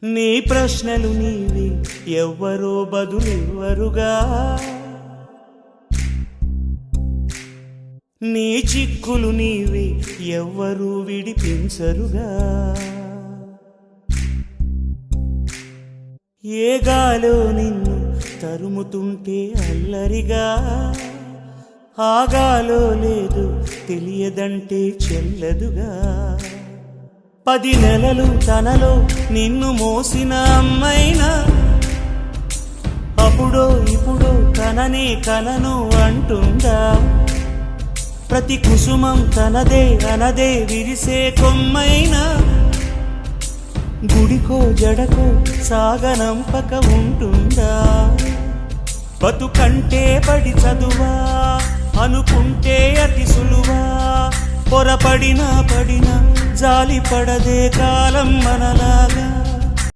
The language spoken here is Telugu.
నీ ప్రశ్నలు నీవి ఎవ్వరో బదులెవ్వరుగా, నీ చిక్కులు నీవి ఎవ్వరూ విడిపించరుగా. ఏ గాలో నిన్ను తరుముతుంటే అల్లరిగా, ఆగాలో లేదు తెలియదంటే చెల్లదుగా. 10 నెలలు తనలో నిన్ను మోసిన అమ్మైనా అప్పుడో ఇప్పుడో తననే కలను అంటుందా. ప్రతి కుసుమం తనదే అనదే విరిసే కొమ్మైనా గుడికో జడకో సాగనంపక ఉంటుందా. బతుకంటే పడి చదువా అనుకుంటే అతి సులువా, పొరపడినా పడినా జాలి పడదే కాలం మనలాగా.